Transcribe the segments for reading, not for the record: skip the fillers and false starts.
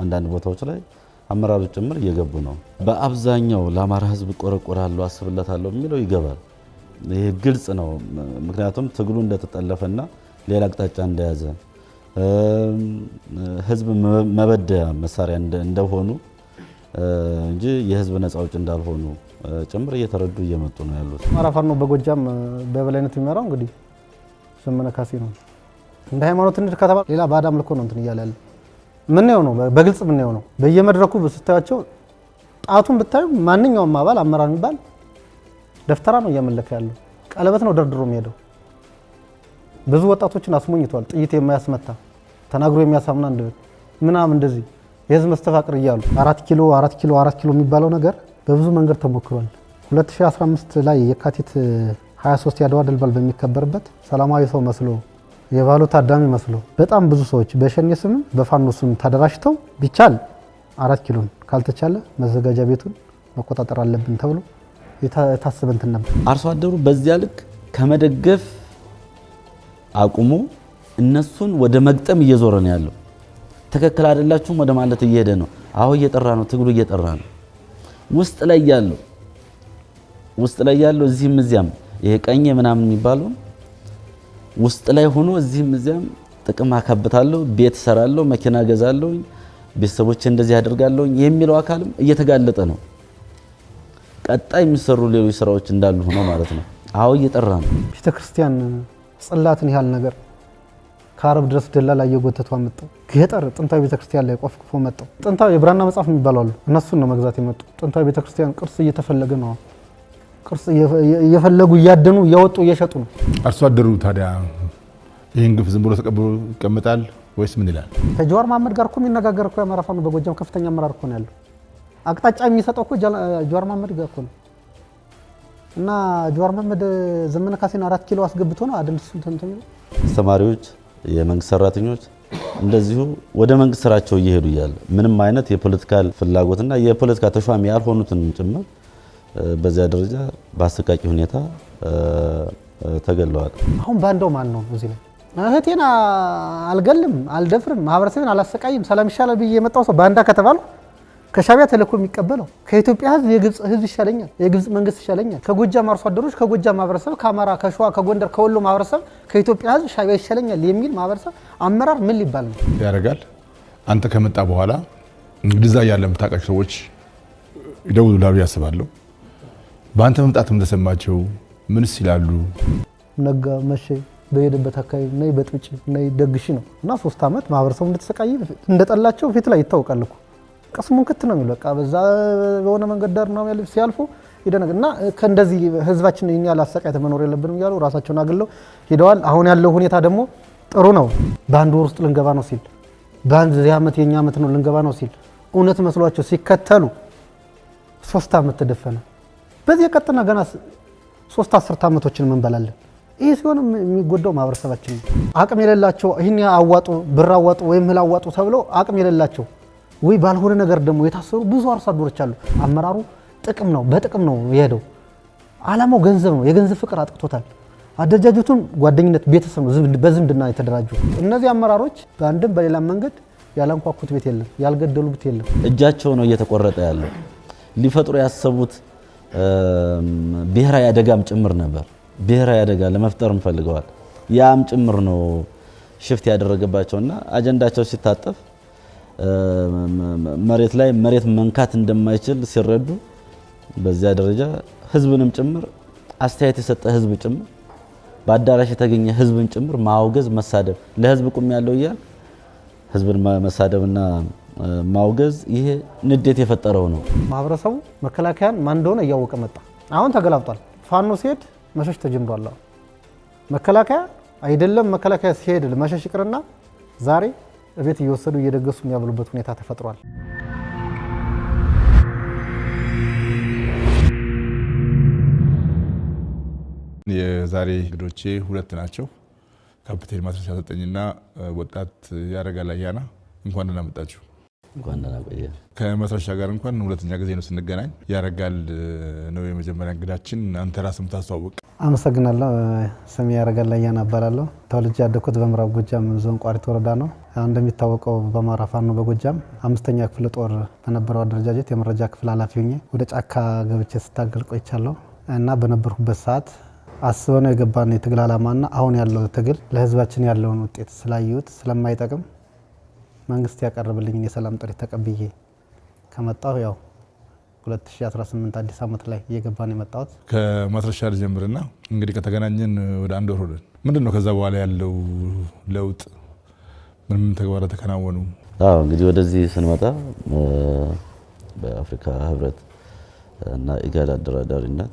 አንዳንድ ቦታዎች ላይ አመራሮች ጭምር እየገቡ ነው። በአብዛኛው ለአማራ ህዝብ ቆረቆራለሁ አስብለታለሁ የሚለው ይገባል። ይሄ ግልጽ ነው። ምክንያቱም ትግሉ እንደተጠለፈና ሌላ አቅጣጫ እንደያዘ ህዝብ መበደያ መሳሪያ እንደሆኑ እንጂ የህዝብ ነፃ አውጪ እንዳልሆኑ ጭምር እየተረዱ እየመጡ ነው ያሉት። አማራ ፋኖ በጎጃም በበላይነት የሚመራው እንግዲህ ዘመነ ካሴ ነው። እንደ ሃይማኖት እንድ ከተባለ ሌላ ባዕድ አምልኮ ነው እንትን እያለ ያለ ምን ነው በግልጽ ምን ነው በየመድረኩ ስታያቸው ጣቱን ብታዩ ማንኛውም አባል አመራር የሚባል ደፍተራ ነው እያመለከ ያለው። ቀለበት ነው ደርድሮ የሚሄደው። ብዙ ወጣቶችን አስሞኝቷል። ጥይት የማያስመታ ተናግሮ የሚያሳምና ምናምን እንደዚህ የህዝብ መስተፋቅር እያሉ 4 ኪሎ የሚባለው ነገር በብዙ መንገድ ተሞክሯል። 2015 ላይ የካቲት 23 ያድዋ ድል በዓል በሚከበርበት ሰላማዊ ሰው መስሎ የባሉ ታዳሚ መስሎ በጣም ብዙ ሰዎች በሸኔ ስም በፋኖ ስም ተደራጅተው ቢቻል 4 ኪሎን ካልተቻለ መዘጋጃ ቤቱን መቆጣጠር አለብን ተብሎ የታሰበ እንትን ነበር። አርሶ አደሩ በዚያ ልክ ከመደገፍ አቁሙ እነሱን ወደ መግጠም እየዞረ ነው ያለው። ትክክል አይደላችሁም ወደ ማለት እየሄደ ነው። አሁን እየጠራ ነው፣ ትግሉ እየጠራ ነው። ውስጥ ላይ ያለው እዚህም እዚያም ይሄ ቀኝ ምናምን የሚባለው ውስጥ ላይ ሆኖ እዚህም እዚያም ጥቅም አካብታለሁ፣ ቤት ሰራለሁ፣ መኪና ገዛለሁ፣ ቤተሰቦች እንደዚህ ያደርጋለሁ የሚለው አካልም እየተጋለጠ ነው። ቀጣይ የሚሰሩ ሌሎች ስራዎች እንዳሉ ሆኖ ማለት ነው። አሁን እየጠራ ነው። ቤተክርስቲያን ጽላትን ያህል ነገር ከአረብ ድረስ ደላላ እየጎተቱ አመጣው። ገጠር ጥንታዊ ቤተክርስቲያን ላይ ቆፍቆፎ መጣው። ጥንታዊ የብራና መጽሐፍ የሚባለው አሉ። እነሱን ነው መግዛት የመጡ። ጥንታዊ ቤተክርስቲያን ቅርስ እየተፈለገ ነው። ቅርስ እየፈለጉ እያደኑ እያወጡ እየሸጡ ነው። አርሶ አደሩ ታዲያ ይሄን ግፍ ዝም ብሎ ተቀብሎ ይቀመጣል ወይስ ምን ይላል? ከጀዋር መሐመድ ጋር እኮ የሚነጋገር እኮ የአማራ ፋኖ በጎጃም ከፍተኛ አመራር እኮ ነው ያለው። አቅጣጫ የሚሰጠው እኮ ጀዋር መሐመድ ጋር እኮ ነው። እና ጀዋር መሐመድ ዘመነ ካሴን 4 ኪሎ አስገብቶ ነው አይደል? ተማሪዎች፣ የመንግስት ሰራተኞች እንደዚሁ ወደ መንግስት ስራቸው እየሄዱ እያለ ምንም አይነት የፖለቲካል ፍላጎትና የፖለቲካ ተሿሚ ያልሆኑትን ጭምር በዚያ ደረጃ በአሰቃቂ ሁኔታ ተገለዋል። አሁን ባንዳው ማን ነው? እዚህ ላይ እህቴን አልገልም፣ አልደፍርም፣ ማህበረሰብን አላሰቃይም፣ ሰላም ይሻላል ብዬ የመጣው ሰው ባንዳ ከተባለው ከሻቢያ ተልእኮ የሚቀበለው ከኢትዮጵያ ህዝብ የግብጽ ህዝብ ይሻለኛል፣ የግብጽ መንግስት ይሻለኛል፣ ከጎጃም አርሶ አደሮች፣ ከጎጃም ማህበረሰብ፣ ከአማራ፣ ከሸዋ፣ ከጎንደር፣ ከወሎ ማህበረሰብ ከኢትዮጵያ ህዝብ ሻቢያ ይሻለኛል የሚል ማህበረሰብ አመራር ምን ሊባል ነው ያደርጋል? አንተ ከመጣ በኋላ እንግዲህ እዛ ያለ የምታውቃቸው ሰዎች ይደውላሉ ያስባሉ። በአንተ መምጣት ምን ተሰማቸው? ምንስ ይላሉ? ነጋ መሸ በሄደበት አካባቢ ነይ በጥብጭ ነይ ደግሽ ነው እና 3 አመት ማህበረሰቡ እንደተሰቃየ እንደጠላቸው ፊት ላይ ይታወቃል እኮ። ቀስሙን ክት ነው የሚለው። በቃ በዛ በሆነ መንገድ ዳር ነው ያለው ሲያልፉ ይደነግ እና ከእንደዚህ ህዝባችን ይሄን ያለ አሰቃይተ መኖር የለብንም እያሉ ራሳቸውን አግለው ሄደዋል። አሁን ያለው ሁኔታ ደግሞ ጥሩ ነው። በአንድ ወር ውስጥ ልንገባ ነው ሲል፣ በአንድ ዓመት የኛ ዓመት ነው ልንገባ ነው ሲል እውነት መስሏቸው ሲከተሉ 3 አመት ተደፈነ። በዚህ የቀጥና ገና 3 10 አመቶችን ምን በላለን። ይሄ ሲሆን የሚጎዳው ማህበረሰባችን ነው። አቅም የሌላቸው ይሄን አዋጡ ብር አዋጡ ወይም እህል አዋጡ ተብሎ አቅም የሌላቸው ወይ ባልሆነ ነገር ደግሞ የታሰሩ ብዙ አርሶ አደሮች አሉ። አመራሩ ጥቅም ነው በጥቅም ነው የሄደው። አላማው ገንዘብ ነው። የገንዘብ ፍቅር አጥቅቶታል። አደረጃጀቱን ጓደኝነት፣ ቤተሰብ ነው በዝምድና የተደራጁ። እነዚህ አመራሮች በአንድም በሌላ መንገድ ያላንኳኩት ቤት የለም፣ ያልገደሉት የለም። እጃቸው ነው እየተቆረጠ ያለው። ሊፈጥሩ ያሰቡት ብሔራዊ አደጋም ጭምር ነበር። ብሔራዊ አደጋ ለመፍጠር ፈልገዋል። ያም ጭምር ነው ሽፍት ያደረገባቸውና አጀንዳቸው ሲታጠፍ መሬት ላይ መሬት መንካት እንደማይችል ሲረዱ በዚያ ደረጃ ህዝብንም ጭምር አስተያየት የሰጠ ህዝብ ጭምር በአዳራሽ የተገኘ ህዝብን ጭምር ማውገዝ፣ መሳደብ ለህዝብ ቁም ያለው ይያል ህዝብን መሳደብና ማውገዝ ይሄ ንዴት የፈጠረው ነው። ማህበረሰቡ መከላከያን ማን እንደሆነ እያወቀ መጣ። አሁን ተገላብጧል። ፋኖ ሲሄድ መሸሽ ተጀምሯል። መከላከያ አይደለም መከላከያ ሲሄድ መሸሽ ይቅርና ዛሬ ቤት እየወሰዱ እየደገሱ የሚያብሉበት ሁኔታ ተፈጥሯል። የዛሬ እንግዶቼ 2 ናቸው። ካፒቴን ማስረሻ ሰጠኝና ወጣት ያረጋል አያና። እንኳን ደህና መጣችሁ። እንኳን ደህና ቆየ። ከመስረሻ ጋር እንኳን ሁለተኛ ጊዜ ነው ስንገናኝ። ያረጋል ነው የመጀመሪያ እንግዳችን። አንተ ራስህ የምታስተዋውቅ። አመሰግናለሁ። ስሜ ያረጋል አያና እባላለሁ። ተወልጄ ያደኩት በምዕራብ ጎጃም ዞን ቋሪት ወረዳ ነው። እንደሚታወቀው በአማራ ፋኖ በጎጃም 5ኛ ክፍለ ጦር በነበረው አደረጃጀት የመረጃ ክፍል ኃላፊ ሆኜ ወደ ጫካ ገብቼ ስታገል ቆይቻለሁ እና በነበርኩበት ሰዓት አስበን የገባን የትግል ዓላማና አሁን ያለው ትግል ለህዝባችን ያለውን ውጤት ስላዩት ስለማይጠቅም መንግስት ያቀርብልኝ የሰላም ጥሪ ተቀብዬ ከመጣሁ ያው 2018 አዲስ ዓመት ላይ እየገባን የመጣሁት። ከማስረሻ ጀምርና እንግዲህ ከተገናኘን ወደ አንድ ወር ሆነን ምንድነው ከዛ በኋላ ያለው ለውጥ ምን ተግባራት ተከናወኑ? እንግዲህ ወደዚህ ስንመጣ በአፍሪካ ህብረት እና ኢጋድ አደራዳሪነት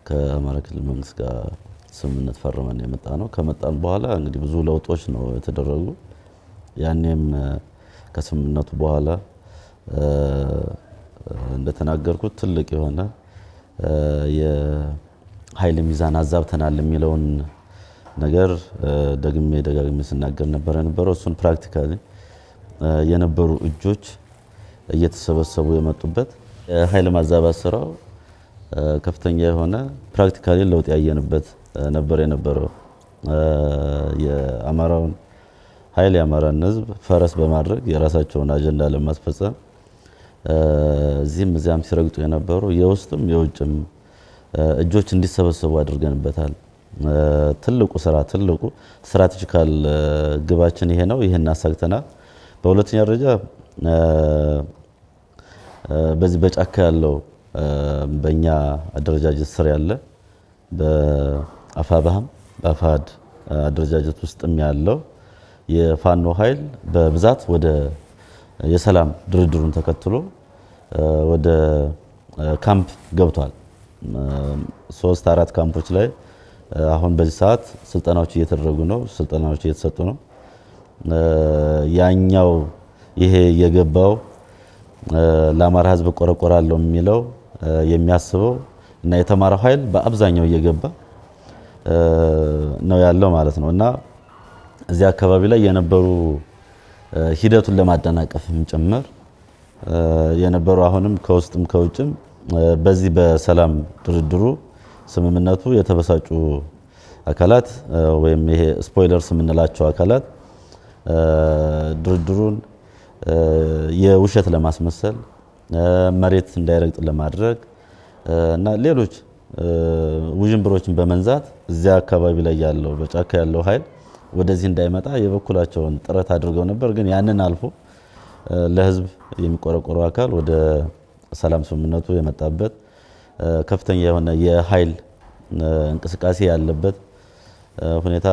ከአማራ ክልል መንግስት ጋር ስምምነት ፈርመን የመጣ ነው። ከመጣን በኋላ እንግዲህ ብዙ ለውጦች ነው የተደረጉ። ያኔም ከስምምነቱ በኋላ እንደተናገርኩት ትልቅ የሆነ የኃይል ሚዛን አዛብተናል የሚለውን ነገር ደጋግሜ ስናገር ነበር። እሱን ፕራክቲካሊ የነበሩ እጆች እየተሰበሰቡ የመጡበት የኃይል ማዛባት ስራው ከፍተኛ የሆነ ፕራክቲካሊ ለውጥ ያየንበት ነበር የነበረው። የአማራውን ኃይል የአማራን ህዝብ ፈረስ በማድረግ የራሳቸውን አጀንዳ ለማስፈጸም እዚህም እዚያም ሲረግጡ የነበሩ የውስጥም የውጭም እጆች እንዲሰበሰቡ አድርገንበታል። ትልቁ ስትራቴጂካል ግባችን ይሄ ነው። ይሄን አሳክተናል። በሁለተኛ ደረጃ በዚህ በጫካ ያለው በእኛ አደረጃጀት ስር ያለ በአፋባህም በአፋድ አደረጃጀት ውስጥም ያለው የፋኖ ኃይል በብዛት ወደ የሰላም ድርድሩን ተከትሎ ወደ ካምፕ ገብቷል። 3-4 ካምፖች ላይ አሁን በዚህ ሰዓት ስልጠናዎች እየተደረጉ ነው። ስልጠናዎች እየተሰጡ ነው። ያኛው ይሄ የገባው ለአማራ ህዝብ ቆረቆራለሁ የሚለው የሚያስበው እና የተማረው ኃይል በአብዛኛው እየገባ ነው ያለው ማለት ነው እና እዚህ አካባቢ ላይ የነበሩ ሂደቱን ለማደናቀፍም ጭምር የነበሩ አሁንም ከውስጥም ከውጭም በዚህ በሰላም ድርድሩ ስምምነቱ የተበሳጩ አካላት ወይም ይሄ ስፖይለርስ የምንላቸው አካላት ድርድሩን የውሸት ለማስመሰል መሬት እንዳይረግጥ ለማድረግ እና ሌሎች ውዥንብሮችን በመንዛት እዚያ አካባቢ ላይ ያለው በጫካ ያለው ኃይል ወደዚህ እንዳይመጣ የበኩላቸውን ጥረት አድርገው ነበር። ግን ያንን አልፎ ለህዝብ የሚቆረቆረው አካል ወደ ሰላም ስምምነቱ የመጣበት ከፍተኛ የሆነ የኃይል እንቅስቃሴ ያለበት ሁኔታ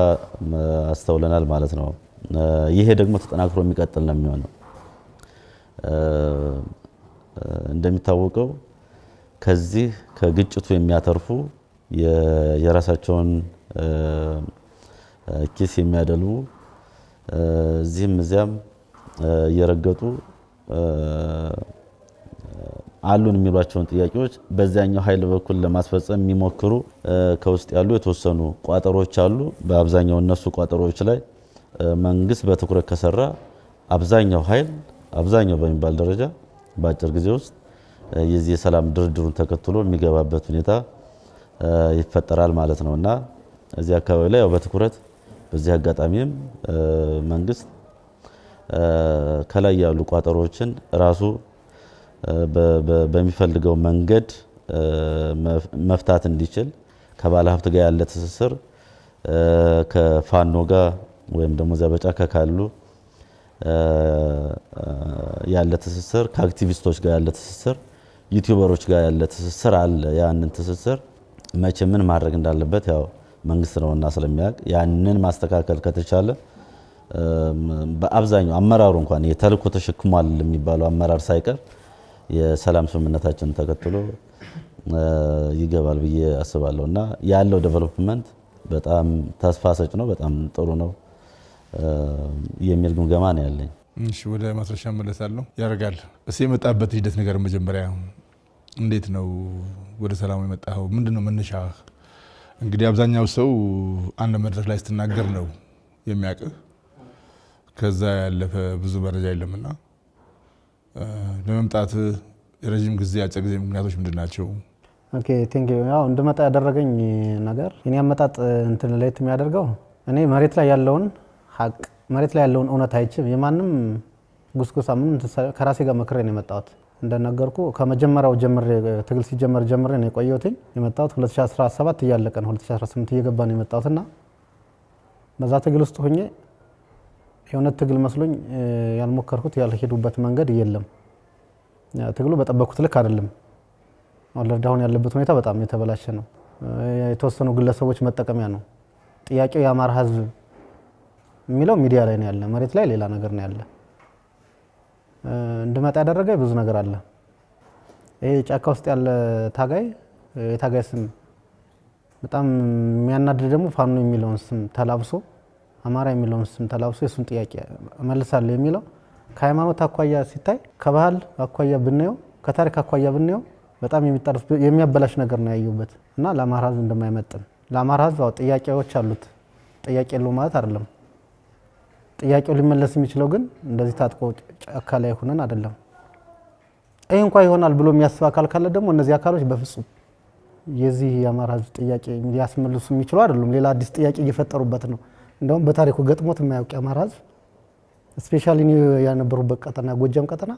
አስተውለናል ማለት ነው። ይሄ ደግሞ ተጠናክሮ የሚቀጥል ነው የሚሆነው። እንደሚታወቀው ከዚህ ከግጭቱ የሚያተርፉ የራሳቸውን ኪስ የሚያደሉ እዚህም እዚያም እየረገጡ አሉን የሚሏቸውን ጥያቄዎች በዛኛው ኃይል በኩል ለማስፈጸም የሚሞክሩ ከውስጥ ያሉ የተወሰኑ ቋጠሮች አሉ። በአብዛኛው እነሱ ቋጠሮች ላይ መንግስት በትኩረት ከሰራ አብዛኛው ኃይል አብዛኛው በሚባል ደረጃ በአጭር ጊዜ ውስጥ የዚህ የሰላም ድርድሩን ተከትሎ የሚገባበት ሁኔታ ይፈጠራል ማለት ነውና እዚህ አካባቢ ላይ ያው በትኩረት በዚህ አጋጣሚም መንግስት ከላይ ያሉ ቋጠሮችን ራሱ በሚፈልገው መንገድ መፍታት እንዲችል ከባለ ሀብት ጋር ያለ ትስስር ከፋኖ ጋር ወይም ደግሞ ዘበጫካ ካሉ ያለ ትስስር ከአክቲቪስቶች ጋር ያለ ትስስር ዩቲዩበሮች ጋር ያለ ትስስር አለ። ያንን ትስስር መቼ ምን ማድረግ እንዳለበት ያው መንግስት ነውና ስለሚያውቅ ያንን ማስተካከል ከተቻለ በአብዛኛው አመራሩ እንኳን የተልእኮ ተሸክሟል የሚባለው አመራር ሳይቀር የሰላም ስምምነታችንን ተከትሎ ይገባል ብዬ አስባለሁና ያለው ዴቨሎፕመንት በጣም ተስፋ ሰጭ ነው፣ በጣም ጥሩ ነው የሚል ግምገማ ነው ያለኝ። እሺ ወደ ማስረሻ መለሳለሁ። ያረጋል እሺ የመጣበት ሂደት ነገር መጀመሪያ እንዴት ነው ወደ ሰላም የመጣው? ምንድነው መነሻህ? እንግዲህ አብዛኛው ሰው አንድ መድረክ ላይ ስትናገር ነው የሚያውቅህ፣ ከዛ ያለፈ ብዙ መረጃ የለምና ለመምጣት የረጅም ጊዜ አጭር ጊዜ ምክንያቶች ምንድናቸው? ኦኬ ቴንክ ዩ። ያው እንድመጣ ያደረገኝ ነገር የኔ አመጣጥ እንትን ለየት የሚያደርገው እኔ መሬት ላይ ያለውን ሀቅ መሬት ላይ ያለውን እውነት አይችም የማንም ጉስጉሳ ምን ከራሴ ጋር መክሬ ነው የመጣሁት። እንደነገርኩ ከመጀመሪያው ጀምሬ ትግል ሲጀመር ጀምሬ ነው የቆየሁት። የመጣሁት 2017 እያለቀ ነው 2018 እየገባ ነው የመጣሁትና በዛ ትግል ውስጥ ሆኜ የእውነት ትግል መስሎኝ ያልሞከርኩት ያልሄዱበት መንገድ የለም። ትግሉ በጠበቅኩት ልክ አይደለም። ወለዳውን ያለበት ሁኔታ በጣም የተበላሸ ነው። የተወሰኑ ግለሰቦች መጠቀሚያ ነው። ጥያቄው የአማራ ህዝብ የሚለው ሚዲያ ላይ ነው ያለ፣ መሬት ላይ ሌላ ነገር ነው ያለ። እንድመጣ ያደረገ ብዙ ነገር አለ። ይሄ ጫካ ውስጥ ያለ ታጋይ የታጋይ ስም በጣም የሚያናድድ ደግሞ ፋኖ የሚለውን ስም ተላብሶ አማራ የሚለውን ስም ተላብሶ የሱን ጥያቄ መልሳለሁ የሚለው ከሃይማኖት አኳያ ሲታይ ከባህል አኳያ ብናየው ከታሪክ አኳያ ብናየው በጣም የሚያበላሽ ነገር ነው ያዩበት እና ለአማራ ህዝብ እንደማይመጥን ለአማራ ህዝብ ጥያቄዎች አሉት። ጥያቄ የለው ማለት አይደለም። ጥያቄው ሊመለስ የሚችለው ግን እንደዚህ ታጥቆ ጫካ ላይ ሆነን አይደለም። ይሄ እንኳን ይሆናል ብሎ የሚያስብ አካል ካለ ደግሞ እነዚህ አካሎች በፍጹም የዚህ የአማራ ህዝብ ጥያቄ ሊያስመልሱ የሚችሉ አይደሉም። ሌላ አዲስ ጥያቄ እየፈጠሩበት ነው። እንደውም በታሪኩ ገጥሞት የማያውቅ የአማራ ህዝብ ስፔሻሊ ያነበሩበት ቀጠና ጎጃም ቀጠና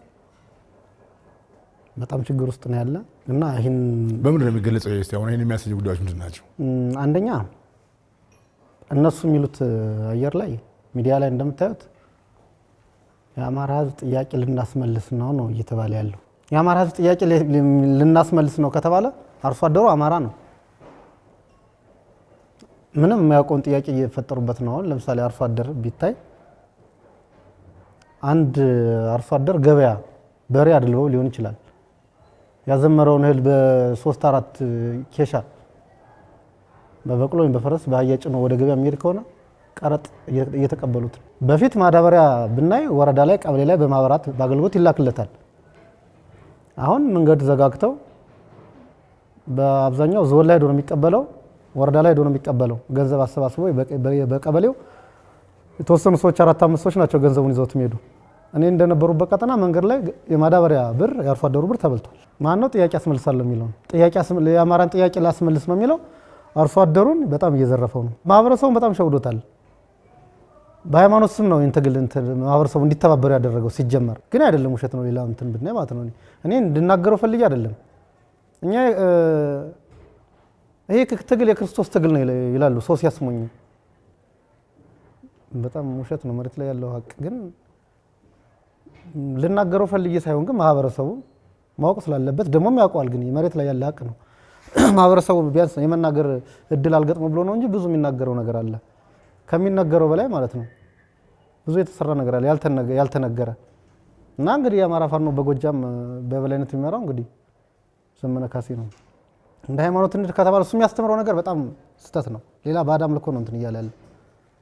በጣም ችግር ውስጥ ነው ያለ እና ይሄን በምንድን ነው የሚገለጸው? አሁን ይሄን የሚያሳዩ ጉዳዮች ምንድን ናቸው? አንደኛ እነሱ የሚሉት አየር ላይ ሚዲያ ላይ እንደምታዩት የአማራ ህዝብ ጥያቄ ልናስመልስ ነው እየተባለ ያለው። የአማራ ህዝብ ጥያቄ ልናስመልስ ነው ከተባለ አርሶ አደሩ አማራ ነው። ምንም የማያውቀውን ጥያቄ እየፈጠሩበት ነው። ለምሳሌ አርሶ አደር ቢታይ አንድ አርሶ አደር ገበያ በሬ አድልበው ሊሆን ይችላል ያዘመረውን እህል በ3-4 ኬሻ በበቅሎ ወይም በፈረስ በአህያ ጭኖ ወደ ገበያ የሚሄድ ከሆነ ቀረጥ እየተቀበሉት። በፊት ማዳበሪያ ብናይ ወረዳ ላይ ቀበሌ ላይ በማህበራት በአገልግሎት ይላክለታል። አሁን መንገድ ዘጋግተው በአብዛኛው ዞን ላይ ሄዶ ነው የሚቀበለው፣ ወረዳ ላይ ሄዶ ነው የሚቀበለው። ገንዘብ አሰባስበው በቀበሌው የተወሰኑ ሰዎች 4-5 ሰዎች ናቸው ገንዘቡን ይዘውት የሚሄዱ። እኔ እንደነበሩበት ቀጠና መንገድ ላይ የማዳበሪያ ብር የአርሶ አደሩ ብር ተበልቷል። ማን ነው ጥያቄ አስመልሳለሁ የሚለው? የአማራን ጥያቄ ላስመልስ ነው የሚለው አርሶ አደሩን በጣም እየዘረፈው ነው። ማህበረሰቡን በጣም ሸውዶታል። በሃይማኖት ስም ነው እንትግል ማህበረሰቡ እንዲተባበሩ ያደረገው ሲጀመር ግን አይደለም፣ ውሸት ነው። ሌላ እንትን ብናይ ማለት ነው። እኔ እንድናገረው ፈልጌ አይደለም። እኛ ይሄ ትግል የክርስቶስ ትግል ነው ይላሉ ሰው ሲያስሙኝ፣ በጣም ውሸት ነው። መሬት ላይ ያለው ሀቅ ግን ልናገረው ፈልጌ ሳይሆን ግን ማህበረሰቡ ማወቅ ስላለበት ደሞም ያውቀዋል። ግን መሬት ላይ ያለ ሀቅ ነው። ማህበረሰቡ ቢያንስ የመናገር እድል አልገጥሞ ብሎ ነው እንጂ ብዙ የሚናገረው ነገር አለ፣ ከሚናገረው በላይ ማለት ነው። ብዙ የተሰራ ነገር አለ ያልተነገረ እና እንግዲህ የአማራ ፋኖ በጎጃም በበላይነት የሚመራው እንግዲህ ዘመነ ካሴ ነው። እንደ ሃይማኖት እንድ ከተባለ እሱ የሚያስተምረው ነገር በጣም ስህተት ነው። ሌላ ባዕድ አምልኮ ነው እንትን እያለ ያለ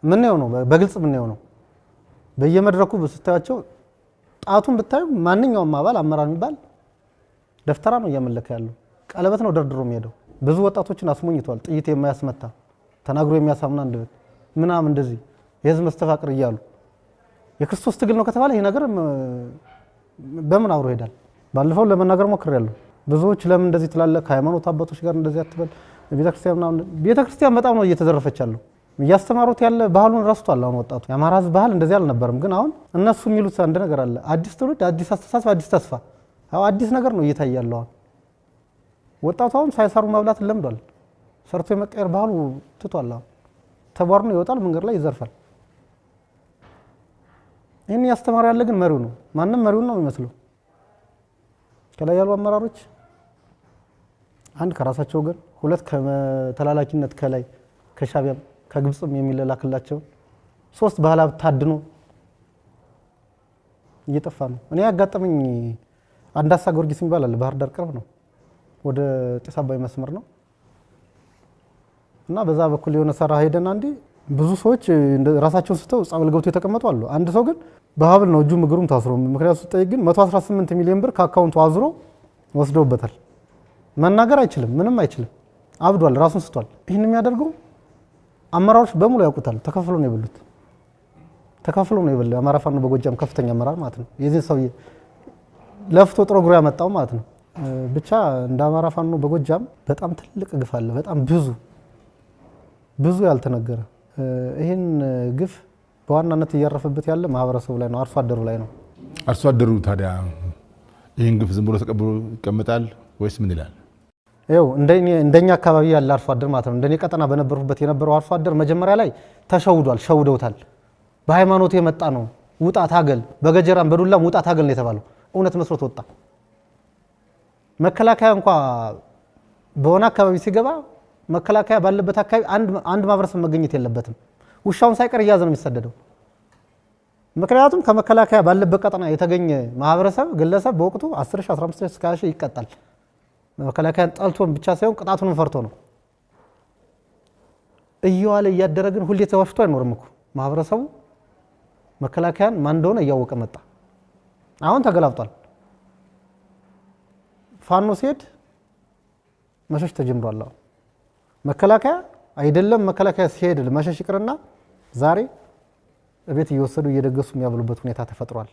ምንየው ነው፣ በግልጽ ምንየው ነው። በየመድረኩ ስታያቸው ጣቱን ብታዩ ማንኛውም አባል አመራር የሚባል ደፍተራ ነው እያመለከ ያለው፣ ቀለበት ነው ደርድሮ የሚሄደው። ብዙ ወጣቶችን አስሞኝቷል። ጥይት የማያስመታ ተናግሮ የሚያሳምና አንደበት ምናምን እንደዚህ የህዝብ መስተፋቅር እያሉ የክርስቶስ ትግል ነው ከተባለ ይሄ ነገር በምን አብሮ ይሄዳል? ባለፈው ለመናገር ሞክሬያለሁ። ብዙዎች ለምን እንደዚህ ትላለ? ከሃይማኖት አባቶች ጋር እንደዚህ አትበል። ቤተክርስቲያን በጣም ነው እየተዘረፈች ያለው። እያስተማሩት ያለ ባህሉን ረስቷል። አሁን ወጣቱ የአማራ ህዝብ ባህል እንደዚህ አልነበረም። ግን አሁን እነሱ የሚሉት አንድ ነገር አለ። አዲስ ትውልድ፣ አዲስ አስተሳሰብ፣ አዲስ ተስፋ። አዎ አዲስ ነገር ነው እየታየ ያለው። ወጣቱ አሁን ሳይሰሩ መብላት ለምዷል። ሰርቶ የመቀየር ባህሉ ትቷል። አሁን ተቧርኖ ይወጣል፣ መንገድ ላይ ይዘርፋል። ይህን ያስተማሩ ያለ ግን መሪው ነው። ማንም መሪውን ነው የሚመስለው። ከላይ ያሉ አመራሮች አንድ ከራሳቸው ወገን፣ ሁለት ከተላላኪነት ከላይ ከሻቢያም ከግብጽም የሚላክላቸው፣ ሶስት በኋላብ ታድኖ እየጠፋ ነው። እኔ ያጋጠመኝ አንዳሳ ጊዮርጊስ የሚባል አለ፣ ባህር ዳር ቅርብ ነው፣ ወደ ጢስ አባይ መስመር ነው እና በዛ በኩል የሆነ ሰራ ሄደና እንዴ ብዙ ሰዎች ራሳቸውን ስተው ጻብል ገብቶ የተቀመጡ አሉ። አንድ ሰው ግን በሀብል ነው እጁም እግሩም ታስሮ፣ ምክንያቱ ሲጠይቅ ግን 118 ሚሊዮን ብር ከአካውንቱ አዝሮ ወስደውበታል። መናገር አይችልም፣ ምንም አይችልም፣ አብዷል፣ ራሱን ስቷል። ይህን የሚያደርገው አመራሮች በሙሉ ያውቁታል። ተከፍሎ ነው የበሉት፣ ተከፍሎ ነው የበሉ። አማራ ፋኖ በጎጃም ከፍተኛ አመራር ማለት ነው። የዚህ ሰውዬ ለፍቶ ጥሮ ግሮ ያመጣው ማለት ነው። ብቻ እንደ አማራ ፋኖ በጎጃም በጣም ትልቅ ግፍ አለ። በጣም ብዙ ያልተነገረ ይህን ግፍ በዋናነት እያረፈበት ያለ ማህበረሰቡ ላይ ነው፣ አርሶ አደሩ ላይ ነው። አርሶ አደሩ ታዲያ ይህን ግፍ ዝም ብሎ ተቀብሎ ይቀመጣል ወይስ ምን ይላል? ይኸው እንደኛ አካባቢ ያለ አርሶ አደር ማለት ነው። እንደኔ ቀጠና በነበርኩበት የነበረው አርሶ አደር መጀመሪያ ላይ ተሸውዷል፣ ሸውደውታል። በሃይማኖቱ የመጣ ነው፣ ውጣ ታገል፣ በገጀራም በዱላም ውጣ ታገል ነው የተባለው። እውነት መስሎት ወጣ። መከላከያ እንኳ በሆነ አካባቢ ሲገባ መከላከያ ባለበት አካባቢ አንድ ማህበረሰብ መገኘት የለበትም። ውሻውን ሳይቀር እያዘ ነው የሚሰደደው። ምክንያቱም ከመከላከያ ባለበት ቀጠና የተገኘ ማህበረሰብ ግለሰብ በወቅቱ 10 ሺህ 15 ሺህ እስከ 20 ሺህ ይቀጣል። መከላከያን ጠልቶን ብቻ ሳይሆን ቅጣቱንም ፈርቶ ነው። እየዋለ እያደረ ግን ሁሌ ተዋሽቶ አይኖርም እኮ ማህበረሰቡ መከላከያን ማን እንደሆነ እያወቀ መጣ። አሁን ተገላብጧል። ፋኖ ሲሄድ መሸሽ ተጀምሯል። መከላከያ አይደለም መከላከያ ሲሄድ መሸሽ ይቅርና ዛሬ እቤት እየወሰዱ እየደገሱ የሚያብሉበት ሁኔታ ተፈጥሯል።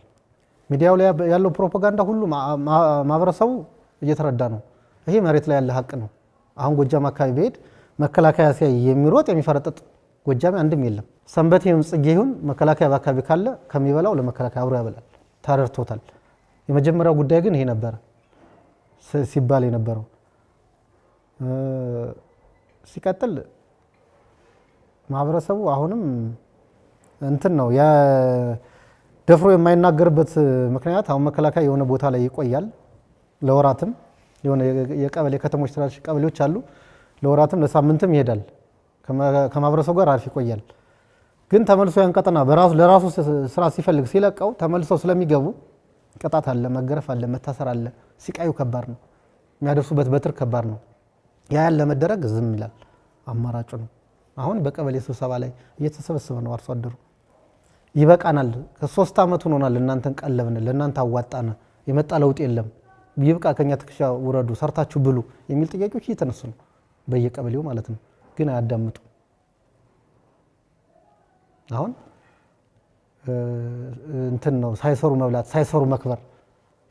ሚዲያው ላይ ያለው ፕሮፓጋንዳ ሁሉ ማህበረሰቡ እየተረዳ ነው። ይሄ መሬት ላይ ያለ ሀቅ ነው። አሁን ጎጃም አካባቢ በሄድ መከላከያ ሲያይ የሚሮጥ የሚፈረጥጥ ጎጃም አንድም የለም። ሰንበቴውን ጽጌውን መከላከያ በአካባቢ ካለ ከሚበላው ለመከላከያ አብሮ ያበላል። ተረድቶታል። የመጀመሪያው ጉዳይ ግን ይሄ ነበር ሲባል የነበረው። ሲቀጥል ማህበረሰቡ አሁንም እንትን ነው ደፍሮ የማይናገርበት ምክንያት አሁን መከላከያ የሆነ ቦታ ላይ ይቆያል ለወራትም የሆነ የቀበሌ ከተሞች ትራሽ ቀበሌዎች አሉ። ለወራትም ለሳምንትም ይሄዳል። ከማህበረሰቡ ጋር አርፍ ይቆያል። ግን ተመልሶ ያን ቀጠና ለራሱ ስራ ሲፈልግ ሲለቀው ተመልሰው ስለሚገቡ ቅጣት አለ፣ መገረፍ አለ፣ መታሰር አለ። ሲቃዩ ከባድ ነው። የሚያደርሱበት በትር ከባድ ነው። ያን ለመደረግ ዝም ይላል። አማራጩ ነው። አሁን በቀበሌ ስብሰባ ላይ እየተሰበሰበ ነው አርሶ አደሩ። ይበቃናል፣ ከ3 አመት ሆኖናል፣ እናንተን ቀለብን፣ ለእናንተ አዋጣነ፣ የመጣ ለውጥ የለም፣ ይብቃ፣ ከኛ ትከሻ ውረዱ፣ ሰርታችሁ ብሉ የሚል ጥያቄዎች እየተነሱ ነው በየቀበሌው ማለት ነው። ግን አያዳምጡ። አሁን እንትን ነው ሳይሰሩ መብላት፣ ሳይሰሩ መክበር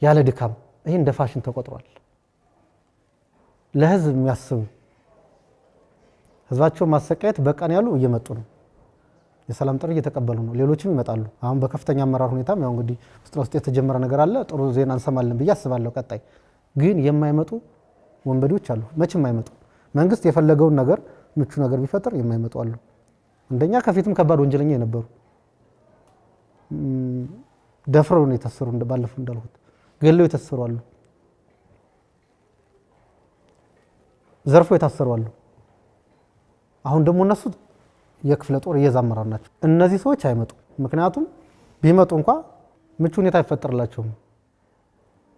ያለ ድካም። ይሄ እንደ ፋሽን ተቆጥሯል። ለህዝብ የሚያስቡ ህዝባቸው ማሰቃየት በቃን ያሉ እየመጡ ነው። የሰላም ጥሪ እየተቀበሉ ነው። ሌሎችም ይመጣሉ። አሁን በከፍተኛ አመራር ሁኔታም ያው እንግዲህ ውስጥ የተጀመረ ነገር አለ። ጥሩ ዜና እንሰማለን ብዬ አስባለሁ። ቀጣይ ግን የማይመጡ ወንበዴዎች አሉ። መቼም አይመጡ። መንግስት የፈለገውን ነገር ምቹ ነገር ቢፈጥር የማይመጡ አሉ። እንደኛ ከፊትም ከባድ ወንጀለኛ የነበሩ ደፍረው ነው የታሰሩ፣ ባለፈው እንዳልኩት ገለው የታሰሩ አሉ። ዘርፎ የታሰሩ አሉ። አሁን ደግሞ እነሱ የክፍለ ጦር እየዛመራር ናቸው። እነዚህ ሰዎች አይመጡ። ምክንያቱም ቢመጡ እንኳ ምቹ ሁኔታ አይፈጠርላቸውም፣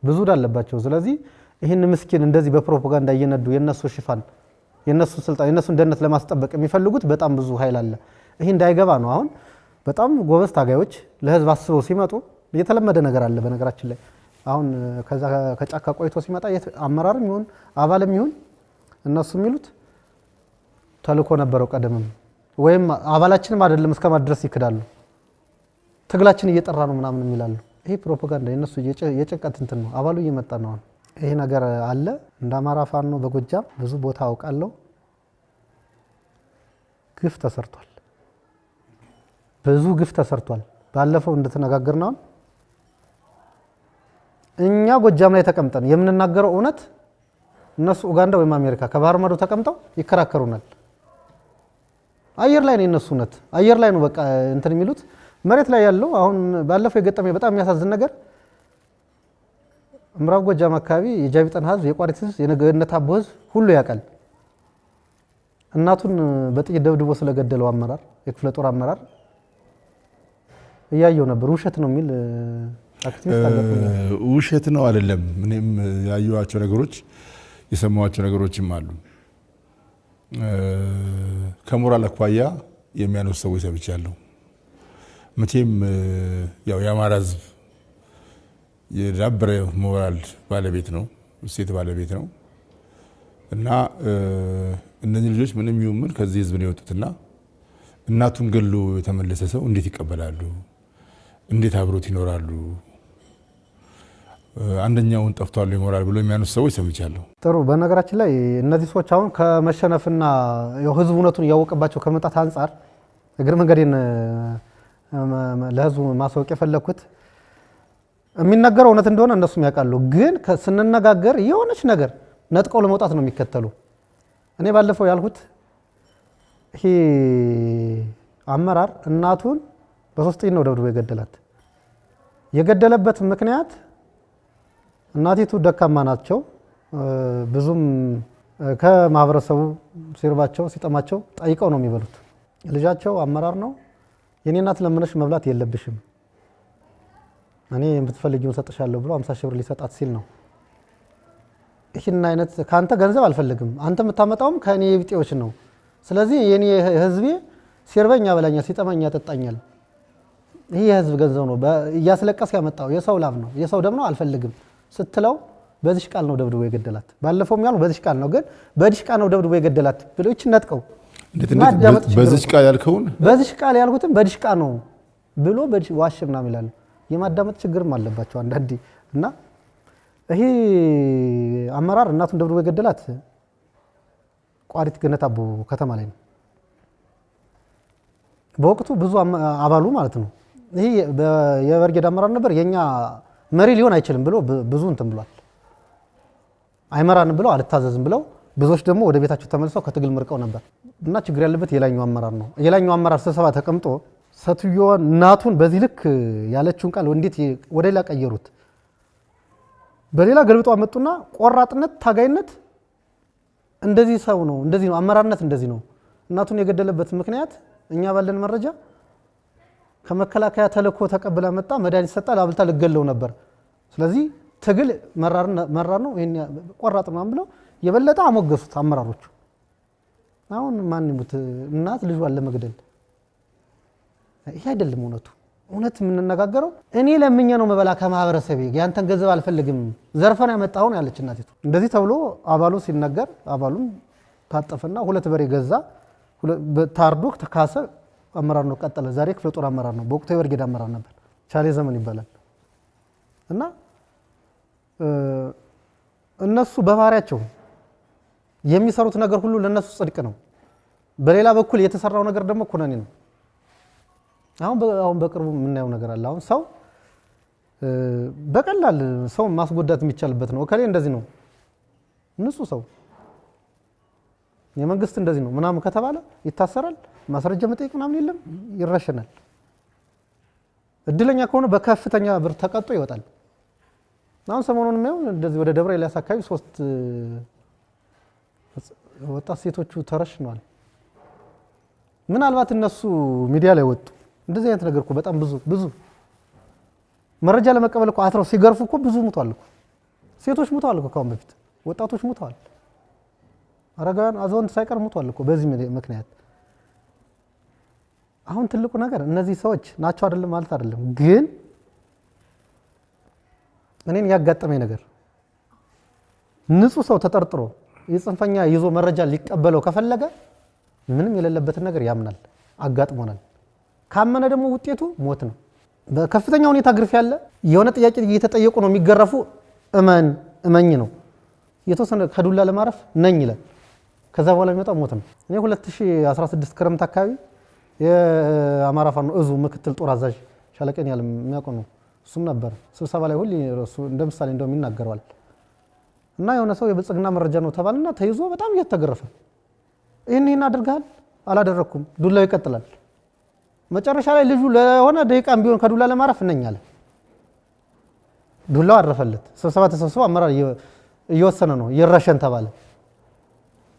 ብዙ ዳለባቸው። ስለዚህ ይህን ምስኪን እንደዚህ በፕሮፓጋንዳ እየነዱ የነሱ ሽፋን፣ የነሱ ስልጣን፣ የነሱን ደህንነት ለማስጠበቅ የሚፈልጉት በጣም ብዙ ኃይል አለ። ይሄ እንዳይገባ ነው። አሁን በጣም ጎበዝ ታጋዮች ለህዝብ አስበው ሲመጡ የተለመደ ነገር አለ። በነገራችን ላይ አሁን ከዛ ከጫካ ቆይቶ ሲመጣ አመራርም ይሁን አባልም ይሁን እነሱ የሚሉት ተልኮ ነበረው ቀደምም ወይም አባላችንም አይደለም እስከማድረስ ይክዳሉ። ትግላችን እየጠራ ነው ምናምን ይላሉ። ይሄ ፕሮፓጋንዳ የነሱ የጭንቀት እንትን ነው። አባሉ እየመጣ ነው። ይሄ ነገር አለ። እንደ አማራ ፋኖ በጎጃም ብዙ ቦታ አውቃለሁ። ግፍ ተሰርቷል። ብዙ ግፍ ተሰርቷል። ባለፈው እንደተነጋገርነው እኛ ጎጃም ላይ ተቀምጠን የምንናገረው እውነት እነሱ ኡጋንዳ ወይም አሜሪካ ከባህር ማዶ ተቀምጠው ይከራከሩናል። አየር ላይ ነው የነሱ እውነት፣ አየር ላይ ነው በቃ እንትን የሚሉት። መሬት ላይ ያለው አሁን ባለፈው የገጠመኝ በጣም የሚያሳዝን ነገር ምዕራብ ጎጃም አካባቢ የጃቢጠን ህዝብ፣ የቋሪት ህዝብ፣ የነገነት አቦ ህዝብ ሁሉ ያውቃል። እናቱን በጥይት ደብድቦ ስለገደለው አመራር፣ የክፍለ ጦር አመራር እያየው ነበር። ውሸት ነው የሚል አክቲቪስት አለብኝ። ውሸት ነው አይደለም። እኔም ያዩዋቸው ነገሮች የሰማዋቸው ነገሮችም አሉ። ከሞራል አኳያ የሚያነሱ ሰዎች ሰብቻለሁ። መቼም ያው የአማራ ህዝብ የዳበረ ሞራል ባለቤት ነው፣ እሴት ባለቤት ነው እና እነዚህ ልጆች ምንም ይሁን ምን ከዚህ ህዝብ ነው የወጡትና እናቱን ገሎ የተመለሰ ሰው እንዴት ይቀበላሉ? እንዴት አብሮት ይኖራሉ? አንደኛውን ጠፍቷል ይሞራል ብሎ የሚያነሱ ሰዎች ሰምቻለሁ። ጥሩ። በነገራችን ላይ እነዚህ ሰዎች አሁን ከመሸነፍና ህዝቡ እውነቱን ያወቀባቸው ከመጣት አንጻር እግር መንገዴን ለህዝቡ ማሳወቅ የፈለኩት የሚነገረው እውነት እንደሆነ እነሱም ያውቃሉ። ግን ስንነጋገር የሆነች ነገር ነጥቀው ለመውጣት ነው የሚከተሉ። እኔ ባለፈው ያልኩት ይሄ አመራር እናቱን በ3 ጥይት ነው ደብድቦ የገደላት። የገደለበት ምክንያት እናቲቱ ደካማ ናቸው። ብዙም ከማህበረሰቡ ሲርባቸው ሲጠማቸው ጠይቀው ነው የሚበሉት። ልጃቸው አመራር ነው። የኔ እናት ለምነሽ መብላት የለብሽም እኔ የምትፈልጊውን ሰጥሻለሁ ብሎ 50 ሺህ ብር ሊሰጣት ሲል ነው። ይህን አይነት ካንተ ገንዘብ አልፈልግም፣ አንተ የምታመጣውም ከኔ የብጤዎች ነው። ስለዚህ የኔ ህዝቤ ሲርበኛ በላኛ ሲጠማኛ ያጠጣኛል። ይሄ የህዝብ ገንዘብ ነው እያስለቀስ ያመጣው የሰው ላብ ነው የሰው ደም ነው አልፈልግም ስትለው በዚህ ቃል ነው ደብድቦ የገደላት። ባለፈው ያሉ በዚህ ቃል ነው ግን በዚህ ቃል ነው ደብድቦ የገደላት ብሎ እቺ ነጥቀው በዚህ ቃል ያልከውን በዚህ ቃል ያልኩትም በዚህ ቃል ነው ብሎ በዚህ ዋሽ ምናምን ይላል። የማዳመጥ ችግርም አለባቸው አንዳንዴ እና ይሄ አመራር እናቱን ደብድቦ የገደላት ቋሪት ገነት አቦ ከተማ ላይ ነው። በወቅቱ ብዙ አባሉ ማለት ነው ይሄ የበርጌድ አመራር ነበር። የኛ መሪ ሊሆን አይችልም ብሎ ብዙ እንትን ብሏል። አይመራንም ብለው አልታዘዝም ብለው ብዙዎች ደግሞ ወደ ቤታቸው ተመልሰው ከትግል ምርቀው ነበር እና ችግር ያለበት የላኛው አመራር ነው። የላኛው አመራር ስብሰባ ተቀምጦ ሰትዮ እናቱን በዚህ ልክ ያለችውን ቃል እንዴት ወደ ሌላ ቀየሩት። በሌላ ገልብጦ አመጡና ቆራጥነት ታጋይነት እንደዚህ ሰው ነው እንደዚህ ነው አመራርነት እንደዚህ ነው። እናቱን የገደለበት ምክንያት እኛ ባለን መረጃ ከመከላከያ ተልኮ ተቀብላ መጣ መድኃኒት ሰጣ አብልታ ልገለው ነበር። ስለዚህ ትግል መራር ነው ይሄን ቆራጥ ነው ብለው የበለጠ አሞገሱት አመራሮቹ። አሁን ማን ይሙት እናት ልጇን ለመግደል ይሄ አይደለም እውነቱ። እውነት የምንነጋገረው እኔ ለምኜ ነው መበላ ከማህበረሰቤ ያንተን ገንዘብ አልፈልግም ዘርፈን ያመጣው ነው ያለች እናቲቱ። እንደዚህ ተብሎ አባሉ ሲነገር አባሉን ታጠፈና 2 በሬ ገዛ ታርዶ ተካሰ። አመራር ነው ቀጠለ። ዛሬ ክፍለ ጦር አመራር ነው። በወቅቱ የበርጌድ አመራር ነበር። ቻሌ ዘመን ይባላል እና እነሱ በባህሪያቸው የሚሰሩት ነገር ሁሉ ለነሱ ጽድቅ ነው። በሌላ በኩል የተሰራው ነገር ደግሞ ኩነኔ ነው። አሁን በቅርቡ የምናየው ነገር አለ። አሁን ሰው በቀላል ሰው ማስጎዳት የሚቻልበት ነው። እከሌ እንደዚህ ነው ንጹህ ሰው የመንግስት እንደዚህ ነው ምናምን ከተባለ ይታሰራል። ማስረጃ መጠየቅ ምናምን የለም ይረሸናል። እድለኛ ከሆነ በከፍተኛ ብር ተቀጦ ይወጣል። አሁን ሰሞኑን ነው እንደዚህ ወደ ደብረ ኤልያስ አካባቢ 3 ወጣት ሴቶቹ ተረሽነዋል። ምናልባት እነሱ ሚዲያ ላይ ወጡ። እንደዚህ አይነት ነገር እኮ በጣም ብዙ መረጃ ለመቀበል እኮ አትረው ሲገርፉ እኮ ብዙ ሙቷል እኮ ሴቶች ሙቷል እኮ ካሁን በፊት ወጣቶች ሙቷል። አረጋን አዛውንት ሳይቀር ሙቷል እኮ በዚህ ምክንያት። አሁን ትልቁ ነገር እነዚህ ሰዎች ናቸው አይደለም ማለት አይደለም፣ ግን እኔን ያጋጠመኝ ነገር ንጹህ ሰው ተጠርጥሮ የጽንፈኛ ይዞ መረጃ ሊቀበለው ከፈለገ ምንም የሌለበትን ነገር ያምናል። አጋጥሞናል። ካመነ ደግሞ ውጤቱ ሞት ነው። በከፍተኛ ሁኔታ ግርፍ ያለ የሆነ ጥያቄ እየተጠየቁ ነው የሚገረፉ እመኝ ነው የተወሰነ ከዱላ ለማረፍ ነኝ ይላል። ከዛ በኋላ የሚመጣው ሞት ነው። እኔ 2016 ክረምት አካባቢ የአማራ ፋኖ እዙ ምክትል ጦር አዛዥ ሻለቀን ያለ የሚያውቀው ነው እሱም ነበር ስብሰባ ላይ ሁሉ እሱ እንደምሳሌ እንደውም ይናገራል። እና የሆነ ሰው የብልጽግና መረጃ ነው ተባልና ተይዞ በጣም እየተገረፈ ይሄን አድርጋል አላደረኩም ዱላው ይቀጥላል። መጨረሻ ላይ ልጁ ለሆነ ደቂቃም ቢሆን ከዱላ ለማረፍ ነኝ አለ። ዱላው አረፈለት። ስብሰባ ተሰብስቦ አመራር እየወሰነ ነው ይረሸን ተባለ።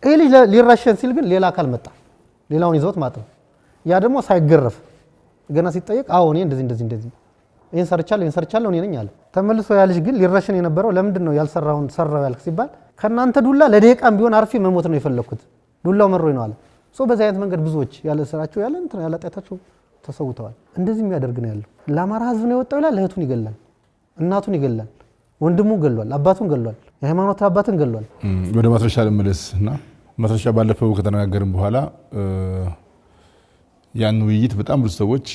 ይሄ ልጅ ሊረሸን ሲል ግን ሌላ አካል መጣ ሌላውን ይዞት ማለት ነው። ያ ደግሞ ሳይገረፍ ገና ሲጠየቅ አዎ እኔ እንደዚህ ይሄን ሰርቻለሁ እኔ ነኝ አለ። ተመልሶ ያ ልጅ ግን ሊረሸን የነበረው ለምንድን ነው ያልሰራውን ሰራው ያልክ ሲባል ከናንተ ዱላ ለደቂቃም ቢሆን አርፌ መሞት ነው የፈለኩት ዱላው መሮኝ ነው አለ። በዚህ አይነት መንገድ ብዙዎች ያለ ስራቸው ያለ እንትን ያለ ጣታቸው ተሰውተዋል። እንደዚህ የሚያደርግ ነው ያለው። ለአማራ ህዝብ ነው የወጣው ይላል። እህቱን ይገላል፣ እናቱን ይገላል፣ ወንድሙን ገሏል፣ አባቱን ገሏል፣ የሃይማኖት አባትን ገሏል። ወደ ማስረሻ ልመለስና ማስረሻ ባለፈው ከተነጋገርን በኋላ ያን ውይይት በጣም ብዙ ሰዎች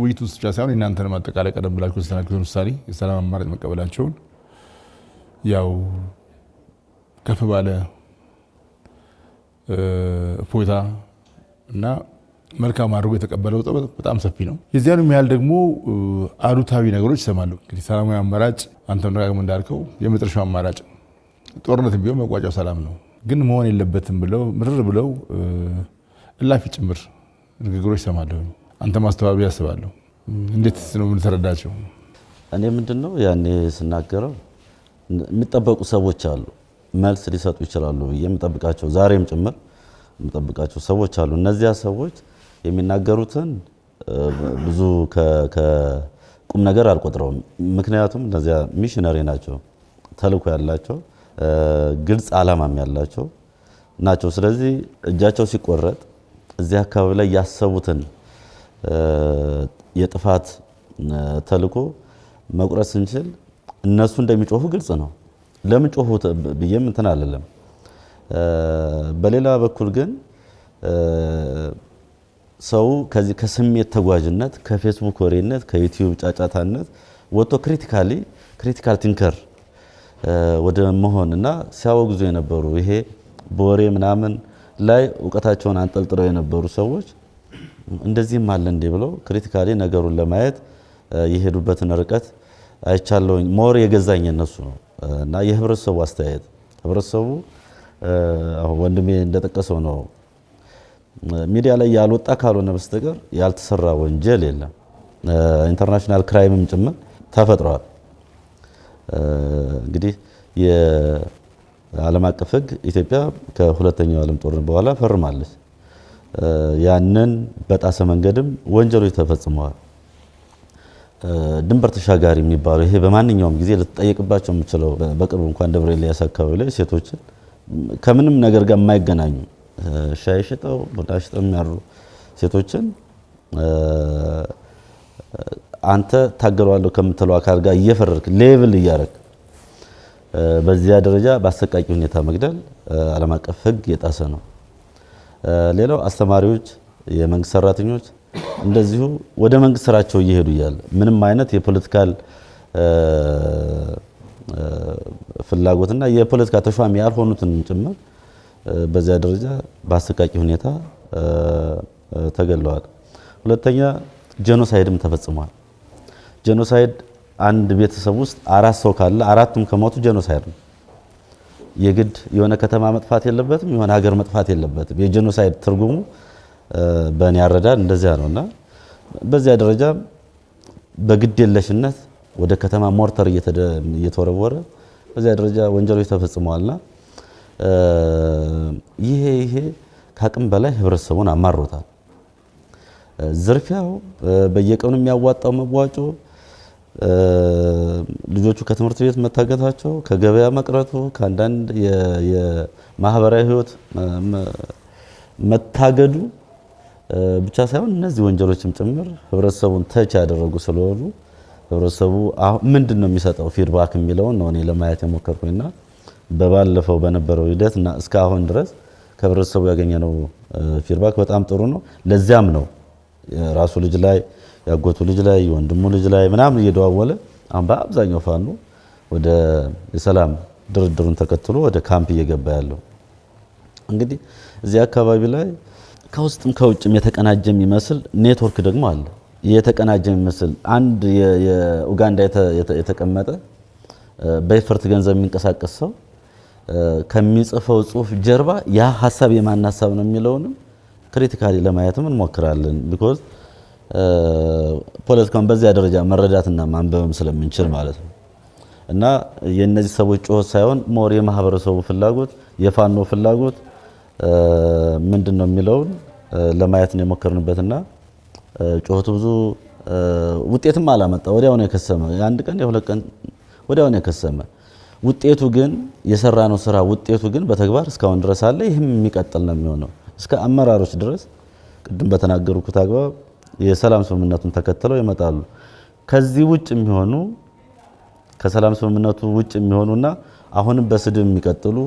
ውይይቱ ብቻ ሳይሆን እናንተንም አጠቃላይ ቀደም ብላችሁ ተናግረው ምሳሌ የሰላም አማራጭ መቀበላቸውን ያው ከፍ ባለ እፎይታ እና መልካም አድርጎ የተቀበለው በጣም ሰፊ ነው። የዚያንም ያህል ደግሞ አሉታዊ ነገሮች ይሰማሉ። እንግዲህ ሰላማዊ አማራጭ አንተም ደጋግመህ እንዳልከው የመጨረሻው አማራጭ ጦርነትም ቢሆን መቋጫው ሰላም ነው። ግን መሆን የለበትም ብለው ምርር ብለው እላፊ ጭምር ንግግሮች ይሰማለሁ። አንተ ማስተባበብ ያስባለሁ። እንዴት ነው የምንተረዳቸው? እኔ ምንድነው ያኔ ስናገረው የሚጠበቁ ሰዎች አሉ፣ መልስ ሊሰጡ ይችላሉ ብዬ የምጠብቃቸው ዛሬም ጭምር የምጠብቃቸው ሰዎች አሉ። እነዚያ ሰዎች የሚናገሩትን ብዙ ከቁም ነገር አልቆጥረውም። ምክንያቱም እነዚያ ሚሽነሪ ናቸው፣ ተልእኮ ያላቸው ግልጽ ዓላማም ያላቸው ናቸው። ስለዚህ እጃቸው ሲቆረጥ እዚህ አካባቢ ላይ ያሰቡትን የጥፋት ተልእኮ መቁረጥ ስንችል እነሱ እንደሚጮሁ ግልጽ ነው። ለምን ጮሁ ብዬም እንትን አለለም። በሌላ በኩል ግን ሰው ከዚህ ከስሜት ተጓዥነት፣ ከፌስቡክ ወሬነት፣ ከዩቲዩብ ጫጫታነት ወጥቶ ክሪቲካል ቲንከር ወደ መሆንና ሲያወግዙ የነበሩ ይሄ በወሬ ምናምን ላይ እውቀታቸውን አንጠልጥለው የነበሩ ሰዎች እንደዚህም አለ እንዴ ብለው ክሪቲካሊ ነገሩን ለማየት የሄዱበትን ርቀት አይቻለሁኝ። ሞር የገዛኝ እነሱ ነው እና የህብረተሰቡ አስተያየት ህብረተሰቡ አሁን ወንድሜ እንደጠቀሰው ነው። ሚዲያ ላይ ያልወጣ ካልሆነ በስተቀር ያልተሰራ ወንጀል የለም። ኢንተርናሽናል ክራይምም ጭምር ተፈጥሯል። እንግዲህ የዓለም አቀፍ ሕግ ኢትዮጵያ ከሁለተኛው ዓለም ጦርነት በኋላ ፈርማለች። ያንን በጣሰ መንገድም ወንጀሎች ተፈጽመዋል። ድንበር ተሻጋሪ የሚባለው ይሄ በማንኛውም ጊዜ ልትጠየቅባቸው የምችለው በቅርቡ እንኳን ደብረ ኤልያስ አካባቢ ላይ ሴቶችን ከምንም ነገር ጋር የማይገናኙ ሻይ ሽጠው ቡና ሽጠው የሚያሩ ሴቶችን አንተ ታገለዋለሁ ከምትለው አካል ጋር እየፈረድክ ሌቭል እያረክ በዚያ ደረጃ በአሰቃቂ ሁኔታ መግደል ዓለም አቀፍ ሕግ የጣሰ ነው። ሌላው አስተማሪዎች፣ የመንግስት ሰራተኞች እንደዚሁ ወደ መንግስት ስራቸው እየሄዱ እያለ ምንም አይነት የፖለቲካል ፍላጎትና የፖለቲካ ተሿሚ ያልሆኑትን ጭምር በዚያ ደረጃ በአሰቃቂ ሁኔታ ተገለዋል። ሁለተኛ ጄኖሳይድም ተፈጽሟል። ጄኖሳይድ አንድ ቤተሰብ ውስጥ 4 ሰው ካለ 4ቱም ከሞቱ ጄኖሳይድ ነው። የግድ የሆነ ከተማ መጥፋት የለበትም፣ የሆነ ሀገር መጥፋት የለበትም። የጄኖሳይድ ትርጉሙ በእኔ አረዳድ እንደዚያ ነውና በዚያ ደረጃ በግድ የለሽነት ወደ ከተማ ሞርተር እየተወረወረ በዚያ ደረጃ ወንጀሎች ተፈጽመዋልና ይሄ ከአቅም በላይ ህብረተሰቡን አማሮታል። ዝርፊያው፣ በየቀኑ የሚያዋጣው መዋጮ፣ ልጆቹ ከትምህርት ቤት መታገታቸው፣ ከገበያ መቅረቱ፣ ከአንዳንድ የማህበራዊ ህይወት መታገዱ ብቻ ሳይሆን እነዚህ ወንጀሎችም ጭምር ህብረተሰቡን ተች ያደረጉ ስለሆኑ ህብረተሰቡ ምንድነው የሚሰጠው ፊድባክ የሚለውን ነው እኔ ለማየት የሞከርኩኝና በባለፈው በነበረው ሂደት እና እስካሁን ድረስ ከህብረተሰቡ ያገኘነው ፊድባክ በጣም ጥሩ ነው። ለዚያም ነው ራሱ ልጅ ላይ ያጎቱ ልጅ ላይ የወንድሙ ልጅ ላይ ምናምን እየደዋወለ አሁን በአብዛኛው ፋኖ ወደ የሰላም ድርድሩን ተከትሎ ወደ ካምፕ እየገባ ያለው። እንግዲህ እዚህ አካባቢ ላይ ከውስጥም ከውጭም የተቀናጀ የሚመስል ኔትወርክ ደግሞ አለ። የተቀናጀ የሚመስል አንድ የኡጋንዳ የተቀመጠ በይፈርት ገንዘብ የሚንቀሳቀስ ሰው ከሚጽፈው ጽሁፍ ጀርባ ያ ሐሳብ የማን ሐሳብ ነው የሚለውንም ክሪቲካሊ ለማየትም እንሞክራለን። ቢኮዝ ፖለቲካውን በዚያ ደረጃ መረዳትና ማንበብም ስለምንችል ማለት ነው። እና የነዚህ ሰዎች ጩኸት ሳይሆን ሞር የማህበረሰቡ ፍላጎት የፋኖ ፍላጎት ምንድነው የሚለውን ለማየት ነው የሞከርንበትና ጩኸቱ ብዙ ውጤትም አላመጣ። ወዲያው ነው የከሰመ። የአንድ ቀን የሁለት ቀን ወዲያው ነው የከሰመ። ውጤቱ ግን የሰራነው ስራ ውጤቱ ግን በተግባር እስካሁን ድረስ አለ። ይህም የሚቀጥል ነው የሚሆነው እስከ አመራሮች ድረስ ቅድም በተናገሩት አግባብ የሰላም ስምምነቱን ተከትለው ይመጣሉ። ከዚህ ውጭ የሚሆኑ ከሰላም ስምምነቱ ውጭ የሚሆኑና አሁንም በስድብ የሚቀጥሉ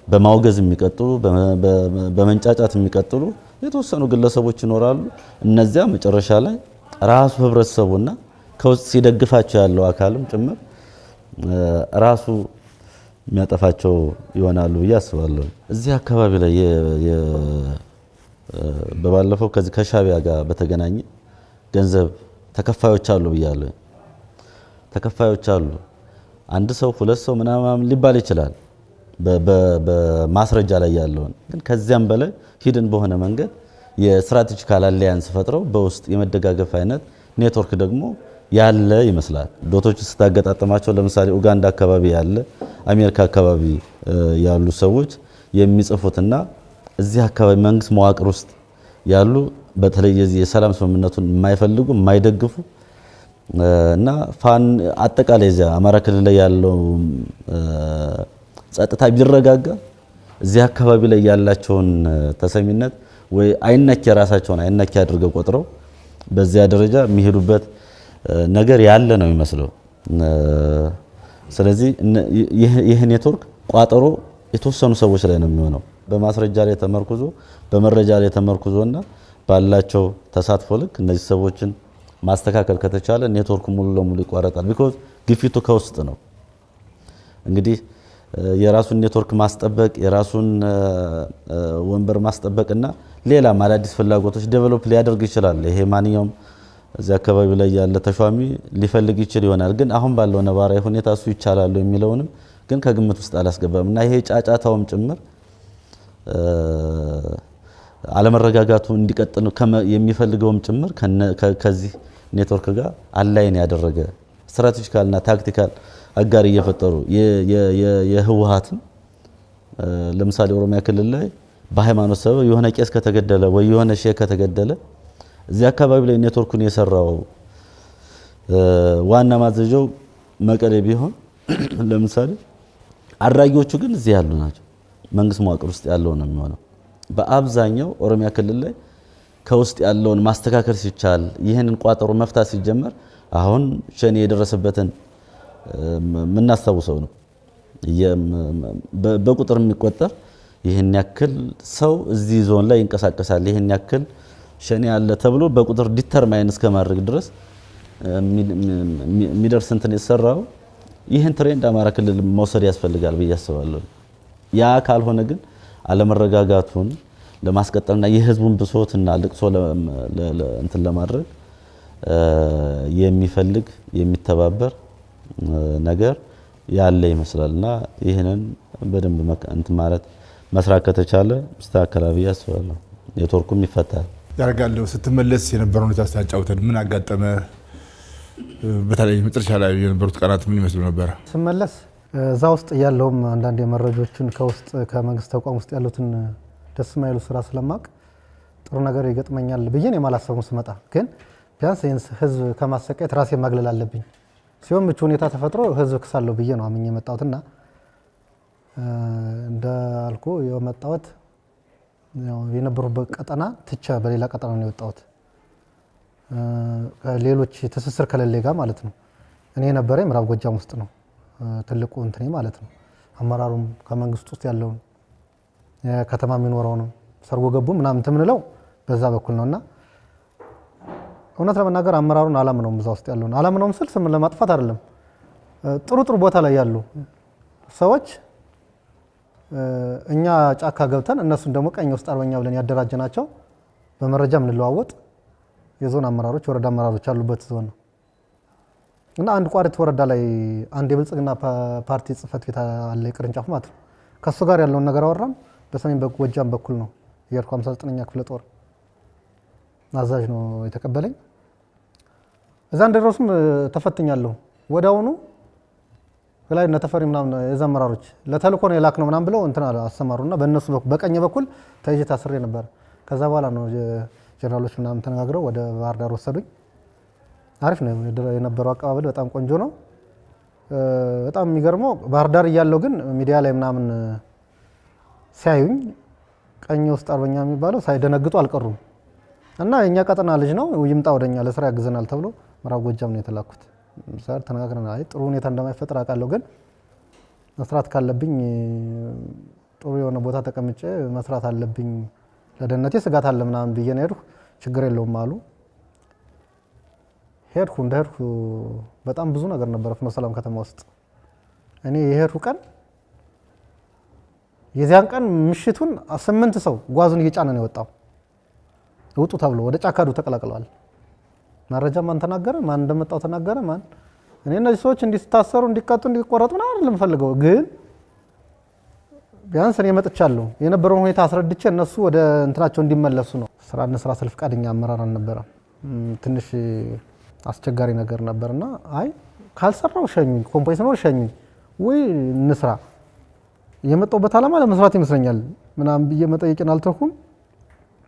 በማውገዝ የሚቀጥሉ በመንጫጫት የሚቀጥሉ የተወሰኑ ግለሰቦች ይኖራሉ። እነዚያ መጨረሻ ላይ ራሱ ህብረተሰቡና ከውስጥ ሲደግፋቸው ያለው አካልም ጭምር ራሱ የሚያጠፋቸው ይሆናሉ ብዬ አስባለሁ። እዚህ አካባቢ ላይ በባለፈው ከዚህ ከሻቢያ ጋር በተገናኘ ገንዘብ ተከፋዮች አሉ ብያለሁ። ተከፋዮች አሉ። አንድ ሰው ሁለት ሰው ምናምን ሊባል ይችላል በማስረጃ ላይ ያለውን፣ ግን ከዚያም በላይ ሂድን በሆነ መንገድ የስትራቴጂካል አሊያንስ ፈጥረው በውስጥ የመደጋገፍ አይነት ኔትወርክ ደግሞ ያለ ይመስላል። ዶቶች ስታገጣጥማቸው ለምሳሌ ኡጋንዳ አካባቢ ያለ አሜሪካ አካባቢ ያሉ ሰዎች የሚጽፉትና እዚህ አካባቢ መንግስት መዋቅር ውስጥ ያሉ በተለይ የሰላም ስምምነቱን የማይፈልጉ የማይደግፉ እና አጠቃላይ እዚያ አማራ ክልል ላይ ያለው ጸጥታ ቢረጋጋ እዚህ አካባቢ ላይ ያላቸውን ተሰሚነት ወይ አይነኪ ራሳቸውን አይነኪ አድርገው ቆጥረው በዚያ ደረጃ የሚሄዱበት ነገር ያለ ነው የሚመስለው። ስለዚህ ይህ ኔትወርክ ቋጠሮ የተወሰኑ ሰዎች ላይ ነው የሚሆነው። በማስረጃ ላይ ተመርኩዞ በመረጃ ላይ ተመርኩዞና ባላቸው ተሳትፎ ልክ እነዚህ ሰዎችን ማስተካከል ከተቻለ ኔትወርኩ ሙሉ ለሙሉ ይቋረጣል። ቢኮዝ ግፊቱ ከውስጥ ነው። እንግዲህ የራሱን ኔትወርክ ማስጠበቅ የራሱን ወንበር ማስጠበቅና ሌላ አዳዲስ ፍላጎቶች ዴቨሎፕ ሊያደርግ ይችላል። ይሄ ማንኛውም እዚህ አካባቢ ላይ ያለ ተሿሚ ሊፈልግ ይችል ይሆናል። ግን አሁን ባለው ነባራዊ ሁኔታ እሱ ይቻላል የሚለውንም ግን ከግምት ውስጥ አላስገባም እና ይሄ ጫጫታውም ጭምር አለመረጋጋቱ እንዲቀጥል የሚፈልገውም ጭምር ከዚህ ኔትወርክ ጋር አላይን ያደረገ ስትራቴጂካልና ታክቲካል አጋር እየፈጠሩ የህወሓትም ለምሳሌ ኦሮሚያ ክልል ላይ በሃይማኖት ሰበብ የሆነ ቄስ ከተገደለ ወይ የሆነ ሼክ ከተገደለ እዚህ አካባቢ ላይ ኔትወርኩን የሰራው ዋና ማዘዣው መቀሌ ቢሆን ለምሳሌ አድራጊዎቹ ግን እዚህ ያሉ ናቸው። መንግስት መዋቅር ውስጥ ያለው ነው የሚሆነው። በአብዛኛው ኦሮሚያ ክልል ላይ ከውስጥ ያለውን ማስተካከል ሲቻል ይህንን ቋጠሮ መፍታት ሲጀመር አሁን ሸኔ የደረሰበትን ምናስተውሰው ነው። በቁጥር የሚቆጠር ይህን ያክል ሰው እዚህ ዞን ላይ ይንቀሳቀሳል፣ ይህን ያክል ሸኔ ያለ ተብሎ በቁጥር ዲተርማይን እስከማድረግ ድረስ የሚደርስ እንትን የተሰራው ይህን ትሬንድ አማራ ክልል መውሰድ ያስፈልጋል ብዬ አስባለሁ። ያ ካልሆነ ግን አለመረጋጋቱን ለማስቀጠልና የህዝቡን ብሶትና ልቅሶ እንትን ለማድረግ የሚፈልግ የሚተባበር ነገር ያለ ይመስላልና ይህንን በደንብ እንትን ማለት መስራት ከተቻለ መስተካከል ብዬ አስባለሁ። ኔትወርኩም ይፈታል። ያረጋለው ስትመለስ የነበረው ሁኔታ አስታጫውተን ምን አጋጠመ? በተለይ መጨረሻ ላይ የነበሩት ቀናት ምን ይመስሉ ነበር? ስመለስ እዛ ውስጥ ያለውም አንዳንድ መረጃዎችን ከውስጥ ከመንግስት ተቋም ውስጥ ያሉትን ደስ ማይሉ ስራ ስለማቅ ጥሩ ነገር ይገጥመኛል ብዬን የማላሰቡ ስመጣ ግን ቢያንስ ይህን ህዝብ ከማሰቃየት ራሴ ማግለል አለብኝ ሲሆን ምቹ ሁኔታ ተፈጥሮ ህዝብ ክሳለሁ ብዬ ነው አምኜ የመጣሁትና እንዳልኩ የመጣሁት የነበሩበት ቀጠና ትቻ በሌላ ቀጠና ነው የወጣሁት። ሌሎች ትስስር ከሌለ ጋር ማለት ነው። እኔ የነበረኝ ምዕራብ ጎጃም ውስጥ ነው ትልቁ እንትኔ ማለት ነው። አመራሩም ከመንግስት ውስጥ ያለውን ከተማ የሚኖረው ነው ሰርጎ ገቡ ምናምን ተምንለው በዛ በኩል ነውና እውነት ለመናገር አመራሩን አላምነውም። እዛ ውስጥ ያለውን አላምነውም ስል ስም ለማጥፋት አይደለም። ጥሩ ቦታ ላይ ያሉ ሰዎች እኛ ጫካ ገብተን እነሱን ደግሞ ቀኝ ውስጥ አርበኛ ብለን ያደራጀናቸው በመረጃ ምንለዋወጥ የዞን አመራሮች ወረዳ አመራሮች ያሉበት ዞን ነው እና አንድ ቋሪት ወረዳ ላይ አንድ የብልጽግና ፓርቲ ጽህፈት ቤት አለ ቅርንጫፍ ማለት ነው። ከሱ ጋር ያለውን ነገር አወራን። በሰሜን ጎጃም በኩል ነው የርኳ 59ኛ ክፍለ ጦር አዛዥ ነው የተቀበለኝ። እዛ እንደደረሱም ተፈትኛለሁ። ወዳውኑ ላይ ነተፈሪ ምናምን የዘመራሮች ለተልኮ ነው የላክ ነው ምናምን ብለው እንትና አሰማሩና በእነሱ በቀኝ በኩል ተይዤ ታስሬ ነበር። ከዛ በኋላ ነው ጀነራሎች ምናምን ተነጋግረው ወደ ባህር ዳር ወሰዱኝ። አሪፍ ነው የነበረው አቀባበል በጣም ቆንጆ ነው። በጣም የሚገርመው ባህር ዳር እያለው ግን ሚዲያ ላይ ምናምን ሲያዩኝ ቀኝ ውስጥ አርበኛ የሚባለው ሳይደነግጡ አልቀሩም እና የኛ ቀጠና ልጅ ነው ይምጣ ወደኛ ለስራ ያግዘናል ተብሎ ምዕራብ ጎጃም ነው የተላኩት። ሳር ተነጋግረናል። አይ ጥሩ ሁኔታ እንደማይፈጠር አውቃለሁ፣ ግን መስራት ካለብኝ ጥሩ የሆነ ቦታ ተቀምጬ መስራት አለብኝ፣ ለደህንነቴ ስጋት አለ ምናምን ብዬ ነው ሄድኩ። ችግር የለውም አሉ። ሄድኩ። እንደሄድኩ በጣም ብዙ ነገር ነበር ፍኖተ ሰላም ከተማ ውስጥ። እኔ የሄድኩ ቀን የዚያን ቀን ምሽቱን 8 ሰው ጓዙን እየጫነ ነው የወጣው። ውጡ ተብሎ ወደ ጫካዱ ተቀላቅለዋል። መረጃ ማን ተናገረ? ማን እንደመጣው ተናገረ? ማን? እኔ እነዚህ ሰዎች እንዲታሰሩ እንዲቀጡ እንዲቆረጡ ነው አይደለም ፈልገው፣ ግን ቢያንስ እኔ መጥቻለሁ የነበረውን ሁኔታ አስረድቼ እነሱ ወደ እንትናቸው እንዲመለሱ ነው። ስራ እንስራ ስል ፈቃደኛ አመራር አልነበረም። ትንሽ አስቸጋሪ ነገር ነበርና አይ ካልሰራው ሸኙኝ፣ ኮምፓይስ ነው ሸኙኝ ወይ እንስራ የመጣሁበት ዓላማ ለመስራት ይመስለኛል ምናምን ብዬ መጠየቅን አልተኩም።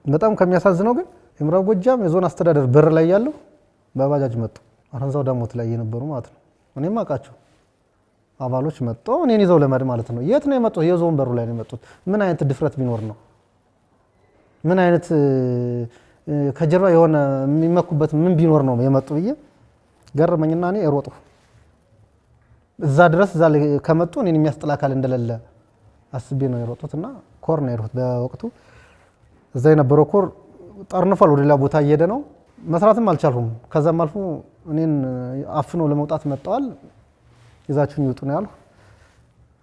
በጣም ከሚያሳዝነው ግን የምዕራብ ጎጃም የዞን አስተዳደር በር ላይ ያለው በባጃጅ መጡ። አረንዛው ዳሞት ላይ የነበሩ ማለት ነው። እኔም አውቃቸው አባሎች መጡ እኔን ይዘው ለመድ ማለት ነው። የት ነው የመጡት? የዞን በሩ ላይ ነው የመጡት። ምን አይነት ድፍረት ቢኖር ነው? ምን አይነት ከጀርባ የሆነ የሚመኩበት ምን ቢኖር ነው የመጡ ብዬ ገረመኝና እኔ ሮጥኩ። እዛ ድረስ እዛ ከመጡ እኔን የሚያስጥል አካል እንደሌለ አስቤ ነው የሮጡትና ኮር ነው የሮጡት። በወቅቱ እዛ የነበረው ኮር ጠርንፏል፣ ወደ ሌላ ቦታ እየሄደ ነው። መስራትም አልቻልኩም። ከዛም አልፎ እኔን አፍኖ ለመውጣት መጣዋል። ይዛችሁኝ ይውጡ ነው ያሉ።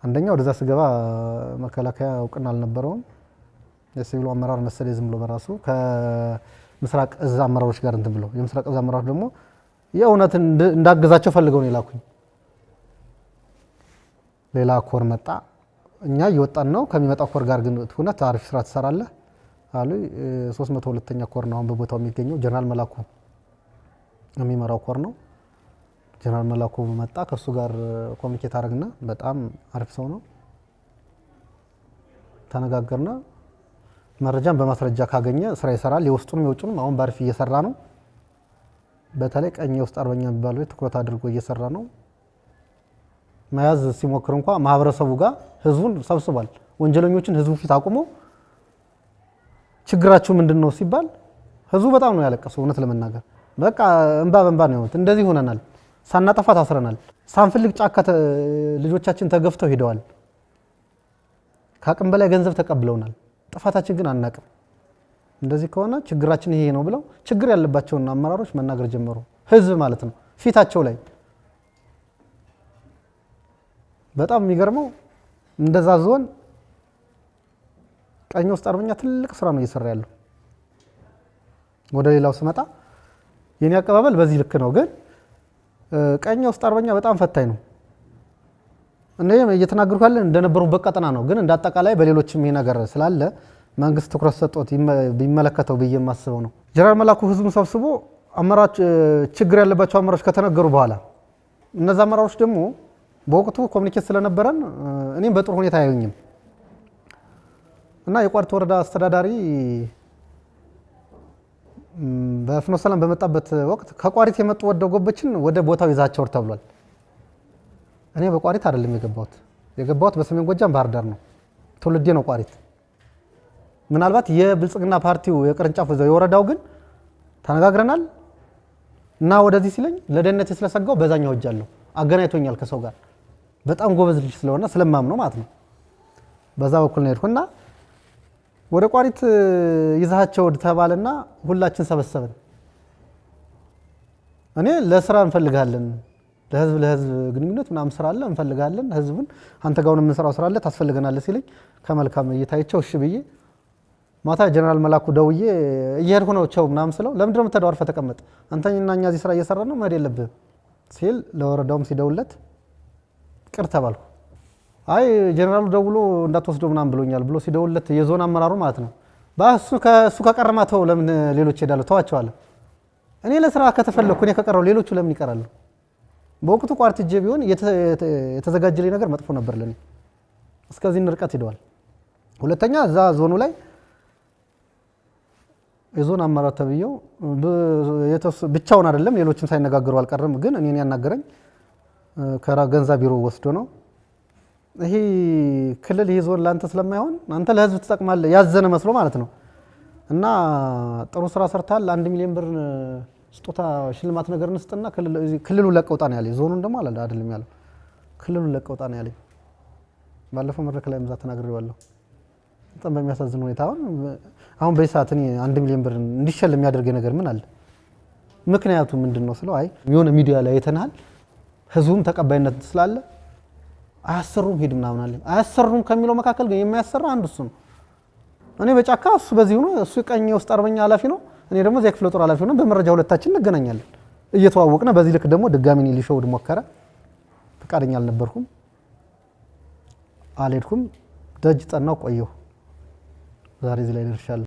አንደኛ ወደዛ ስገባ መከላከያ እውቅና አልነበረውም። የሲቪሉ አመራር መሰለኝ ዝም ብሎ በራሱ ከምስራቅ እዝ አመራሮች ጋር እንትን ብሎ የምስራቅ እዝ አመራሮች ደግሞ የእውነት እንዳገዛቸው ፈልገው ነው የላኩኝ። ሌላ ኮር መጣ። እኛ እየወጣን ነው ከሚመጣው ኮር ጋር ግን እውነት አሪፍ ስራ ትሰራለህ አሉ። 302ኛ ኮር ነው አሁን በቦታው የሚገኘው። ጀነራል መላኩ የሚመራው ኮር ነው። ጀነራል መላኩ መጣ። ከሱ ጋር ኮሚኒኬት አደረግና በጣም አሪፍ ሰው ነው። ተነጋገርና መረጃን በማስረጃ ካገኘ ስራ ይሰራል። የውስጡንም የውጭንም አሁን ባሪፍ እየሰራ ነው። በተለይ ቀኝ የውስጥ አርበኛ የሚባለው ትኩረት አድርጎ እየሰራ ነው። መያዝ ሲሞክር እንኳን ማህበረሰቡ ጋር ህዝቡን ሰብስቧል። ወንጀለኞችን ህዝቡ ፊት አቁሞ ችግራችሁ ምንድነው ሲባል ህዝቡ በጣም ነው ያለቀሰው። እውነት ለመናገር በቃ እንባ በእንባ ነው። እንደዚህ ሆነናል፣ ሳናጠፋ ታስረናል፣ ሳንፈልግ ጫካ ልጆቻችን ተገፍተው ሄደዋል፣ ከአቅም በላይ ገንዘብ ተቀብለውናል፣ ጥፋታችን ግን አናቅም። እንደዚህ ከሆነ ችግራችን ይሄ ነው ብለው ችግር ያለባቸውን አመራሮች መናገር ጀመሩ። ህዝብ ማለት ነው ፊታቸው ላይ። በጣም የሚገርመው እንደዛ ዞን ቀኝ ውስጥ አርበኛ ትልቅ ስራ ነው እየሰራ ያለው። ወደ ሌላው ስመጣ የኔ አቀባበል በዚህ ልክ ነው፣ ግን ቀኝ ውስጥ አርበኛ በጣም ፈታኝ ነው። እኔ እየተናገርኩ ያለ እንደነበሩበት ቀጠና ነው፣ ግን እንዳጠቃላይ በሌሎችም ይሄ ነገር ስላለ መንግስት ትኩረት ሰጥቶት ቢመለከተው ብዬ የማስበው ነው። ጀነራል መላኩ ህዝቡን ሰብስቦ አመራሮች ችግር ያለባቸው አመራሮች ከተነገሩ በኋላ እነዛ አመራሮች ደግሞ በወቅቱ ኮሚኒኬት ስለነበረን እኔም በጥሩ ሁኔታ አያዩኝም እና የቋሪት ወረዳ አስተዳዳሪ በፍኖተ ሰላም በመጣበት ወቅት ከቋሪት የመጡ ወደው ጎበችን ወደ ቦታው ይዛቸው ተብሏል። እኔ በቋሪት አይደለም የገባሁት በሰሜን ጎጃም ባህር ዳር ነው። ትውልዴ ነው ቋሪት። ምናልባት የብልጽግና ፓርቲው የቅርንጫፍ የወረዳው ግን ተነጋግረናል እና ወደዚህ ሲለኝ ለደህንነት ስለሰጋው በዛኛው እጃለሁ አገናኝቶኛል ከሰው ጋር በጣም ጎበዝ ልጅ ስለሆነ ስለማምነው ማለት ነው። በዛ በኩል ነው ሄድኩና ወደ ቋሪት ይዛቸው ተባለና ሁላችን ሰበሰብን። እኔ ለስራ እንፈልጋለን፣ ለህዝብ ግንኙነት ምናምን ስራ አለ እንፈልጋለን፣ ህዝብን አንተ ጋውን የምንሰራው ስራ አለ ታስፈልገናለህ ሲለኝ ከመልካም እይታይቸው እሺ ብዬ ማታ ጀነራል መላኩ ደውዬ እየሄድኩ ነው ቸው ምናምን ስለው ለምንድነው የምትሄደው? አርፈህ ተቀመጥ አንተና እኛ እዚህ ስራ እየሰራን ነው መሄድ የለብህም ሲል ለወረዳውም ሲደውለት ቅር ተባልኩ። አይ ጀነራሉ ደውሎ እንዳትወስደው ምናምን ብሎኛል ብሎ ሲደውለት የዞን አመራሩ ማለት ነው ባሱ ከሱ ከቀረማተው ለምን ሌሎች ሄዳሉ ተዋቸዋለሁ። እኔ ለስራ ከተፈለኩ እኔ ከቀረው ሌሎቹ ለምን ይቀራሉ? በወቅቱ ቋሪት እጄ ቢሆን የተዘጋጀልኝ ነገር መጥፎ ነበር ለኔ። እስከዚህ ንርቀት ሄደዋል። ሁለተኛ እዛ ዞኑ ላይ የዞን አመራር ተብየው ብቻውን አይደለም ሌሎችም ሳይነጋገሩ አልቀረም። ግን እኔን ያናገረኝ ከገንዛ ቢሮ ወስዶ ነው። ይሄ ክልል ይሄ ዞን ላንተ ስለማይሆን አንተ ለህዝብ ትጠቅማለህ ያዘነ መስሎ ማለት ነው እና ጥሩ ስራ ሰርታል 1 ሚሊዮን ብር ስጦታ ሽልማት ነገር እንስጥና ክልሉ ለቀውጣ ነው ያለኝ። ዞኑን ደግሞ አይደለም ያለው ክልሉ ለቀውጣ ነው ያለኝ። ባለፈው መድረክ ላይ ምዛ ተናግሬዋለሁ። በጣም በሚያሳዝን ሁኔታ አሁን በሰዓት እኔ 1 ሚሊዮን ብር እንዲሸለም የሚያደርገኝ ነገር ምን አለ? ምክንያቱ ምንድነው ስለው አይ የሆነ ሚዲያ ላይ የተናል ህዝቡም ተቀባይነት ስላለ አያሰሩም ሄድ ምናምን አለኝ። አያሰሩም ከሚለው መካከል ግን የሚያሰራ አንድ እሱ ነው። እኔ በጫካ እሱ በዚህ ነው እሱ ቀኝ ውስጥ አርበኛ ኃላፊ ነው፣ እኔ ደግሞ እዚያ ክፍለ ጦር ኃላፊ ነው። በመረጃ ሁለታችን እንገናኛለን እየተዋወቅነ። በዚህ ልክ ደግሞ ድጋሚ እኔ ሊሸውድ ሞከረ። ፈቃደኛ አልነበርኩም፣ አልሄድኩም። ደጅ ጠናው ቆየሁ። ዛሬ እዚህ ላይ ደርሻለሁ።